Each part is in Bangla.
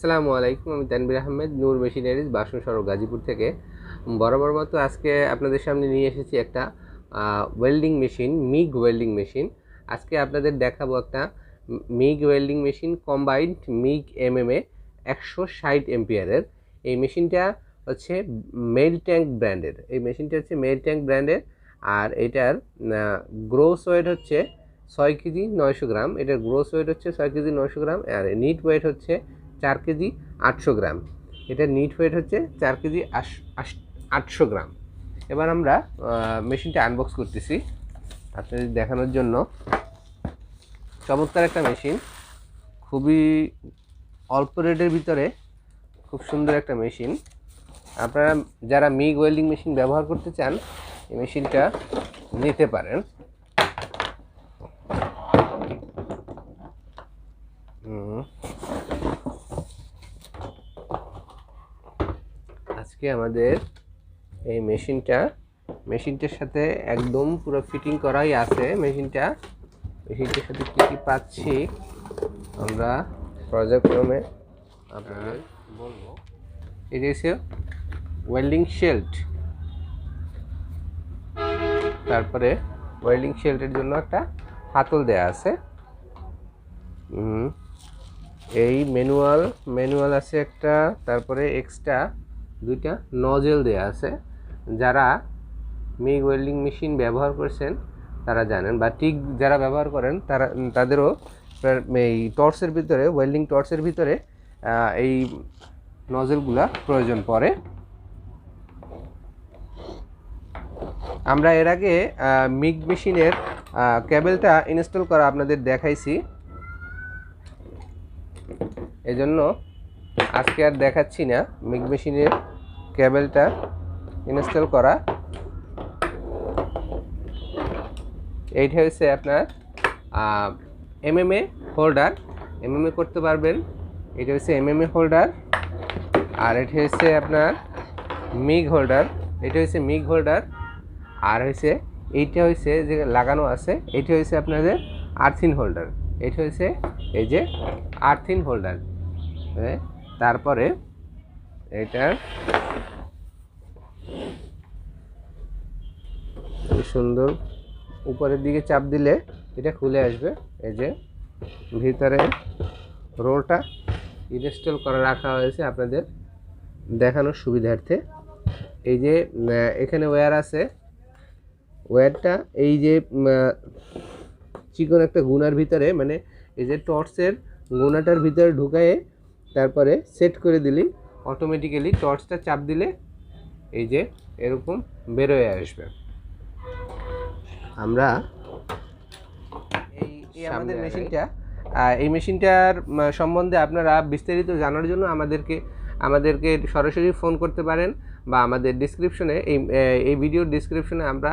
আসসালামু আলাইকুম। আমি তানভীর আহমেদ, নূর মেশিনারিজ, বাসন সড়ক, গাজীপুর থেকে। বরাবর মতো আজকে আপনাদের সামনে নিয়ে এসেছি একটা welding machine, MiG welding machine. আজকে আপনাদের দেখাবো একটা MiG welding machine, combined MiG MMA 160 এম্পিয়ারের। এই মেশিনটা হচ্ছে মেল ট্যাঙ্ক ব্র্যান্ডের। এই মেশিনটা হচ্ছে মেল ট্যাঙ্ক ব্র্যান্ডের, আর এটার গ্রোস ওয়েট হচ্ছে 6 কেজি 900 গ্রাম। এটার গ্রোস ওয়েট হচ্ছে 6 কেজি 900 গ্রাম, আর নিট ওয়েট হচ্ছে 4 কেজি 800 গ্রাম। এটার নিট ওয়েট হচ্ছে 4 কেজি 800 গ্রাম। এবার আমরা মেশিনটা আনবক্স করতেছি আপনাদের দেখানোর জন্য। চমৎকার একটা মেশিন, খুবই অল্প রেটের ভিতরে খুব সুন্দর একটা মেশিন। আপনারা যারা মিগ ওয়েল্ডিং মেশিন ব্যবহার করতে চান, এই মেশিনটা নিতে পারেন। আজকে আমাদের এই মেশিনটার সাথে একদম পুরো ফিটিং করাই আছে। মেশিনটার সাথে কী কী পাচ্ছি আমরা পর্যায়ক্রমে আপনাদের বলবো। এটা হচ্ছে ওয়েল্ডিং শেল্ট, তারপরে ওয়েল্ডিং শেল্টের জন্য একটা হাতল দেয়া আছে। এই ম্যানুয়াল আছে একটা, তারপরে এক্সট্রা 2টা নজেল দেয়া আছে। যারা মিগ ওয়েল্ডিং মেশিন ব্যবহার করছেন তারা জানেন, বা টিক যারা ব্যবহার করেন তাদেরও এই টর্চের ভিতরে, ওয়েল্ডিং টর্চের ভিতরে এই নজেলগুলা প্রয়োজন পড়ে। আমরা এর আগে মিগ মেশিনের কেবলটা ইনস্টল করা আপনাদের দেখাইছি, এজন্য আজকে আর দেখাচ্ছি না মিগ মেশিনের কেবলটা ইনস্টল করা। এইটা হচ্ছে আপনার MMA হোল্ডার, MMA করতে পারবেন। এটা হচ্ছে MMA হোল্ডার, আর এটা হচ্ছে আপনার মিগ হোল্ডার। এটা হচ্ছে মিগ হোল্ডার, আর হচ্ছে এইটা হচ্ছে যে লাগানো আছে, এইটা হচ্ছে আপনাদের আর্থিন হোল্ডার। এটা হচ্ছে এই যে আর্থিন হোল্ডার। তারপরে এটার সুন্দর উপরের দিকে চাপ দিলে এটা খুলে আসবে। এই যে ভিতরে রোলটা ইনস্টল করে রাখা হয়েছে আপনাদের দেখানোর সুবিধার্থে। এই যে এখানে ওয়্যার আছে, ওয়্যারটা এই যে চিকন একটা গুনার ভিতরে, মানে এই যে টর্চের গুনাটার ভিতরে ঢুকায়ে তারপরে সেট করে দিলি অটোমেটিক্যালি টর্চটা চাপ দিলে এই যে এরকম বেরোয় আসবে। আমরা এই আমাদের এই মেশিনটার সম্বন্ধে আপনারা বিস্তারিত জানার জন্য আমাদেরকে সরাসরি ফোন করতে পারেন, বা আমাদের ডিসক্রিপশনে এই ভিডিওর ডিসক্রিপশনে আমরা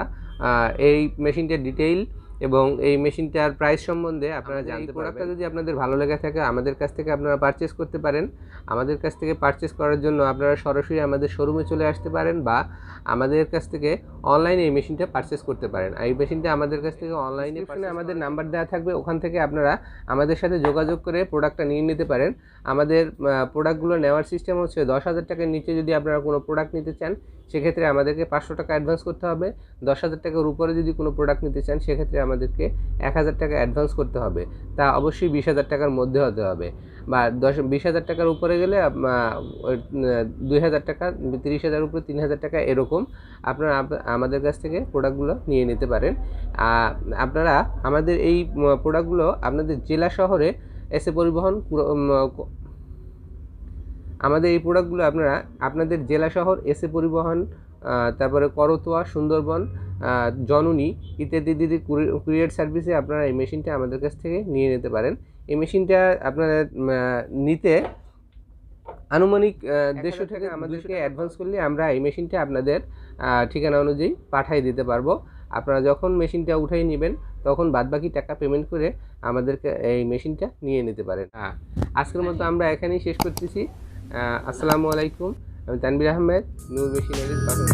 এই মেশিনটার ডিটেইল এবং এই মেশিনটার প্রাইস সম্বন্ধে আপনারা জানতে পারবেন। যদি আপনাদের ভালো লেগে থাকে আমাদের কাছ থেকে আপনারা পারচেস করতে পারেন। আমাদের কাছ থেকে পারচেস করার জন্য আপনারা সরাসরি আমাদের শোরুমে চলে আসতে পারেন, বা আমাদের কাছ থেকে অনলাইনে এই মেশিনটা পারচেস করতে পারেন। এই মেশিনটা আমাদের কাছ থেকে অনলাইনে আমাদের নাম্বার দেওয়া থাকবে, ওখান থেকে আপনারা আমাদের সাথে যোগাযোগ করে প্রোডাক্টটা নিয়ে নিতে পারেন। আমাদের প্রোডাক্টগুলো নেওয়ার সিস্টেম হচ্ছে 10,000 টাকার নিচে যদি আপনারা কোনো প্রোডাক্ট নিতে চান, সেক্ষেত্রে আমাদেরকে 500 টাকা অ্যাডভান্স করতে হবে। 10,000 টাকার উপরে যদি কোনো প্রোডাক্ট নিতে চান, সেক্ষেত্রে আমাদেরকে 1,000 টাকা অ্যাডভান্স করতে হবে। তা অবশ্যই 20,000 টাকার মধ্যে হতে হবে, বা 20,000 টাকার উপরে গেলে 2,000 টাকা, 30,000 উপরে 3,000 টাকা, এরকম আপনারা আমাদের কাছ থেকে প্রোডাক্টগুলো নিয়ে নিতে পারেন। আপনারা আমাদের এই প্রোডাক্টগুলো আপনাদের জেলা শহরে এসে পরিবহন আমাদের এই প্রোডাক্টগুলো আপনারা আপনাদের জেলা শহর এসে পরিবহন, তারপরে করতোয়া, সুন্দরবন, জননী ইত্যাদি কুরিয়ার সার্ভিসে আপনারা এই মেশিনটা আমাদের কাছ থেকে নিয়ে নিতে পারেন। এই মেশিনটা আপনারা নিতে আনুমানিক 150 টাকা আমাদেরকে অ্যাডভান্স করলে আমরা এই মেশিনটা আপনাদের ঠিকানা অনুযায়ী পাঠিয়ে দিতে পারবো। আপনারা যখন মেশিনটা উঠাই নেবেন তখন বাদবাকি টাকা পেমেন্ট করে আমাদেরকে এই মেশিনটা নিয়ে নিতে পারেন। আজকের মতো আমরা এখানেই শেষ করতেছি। আসসালামু আলাইকুম। আমি তানভীর আহমেদ, নূর মেশিনারিজ, বাসন।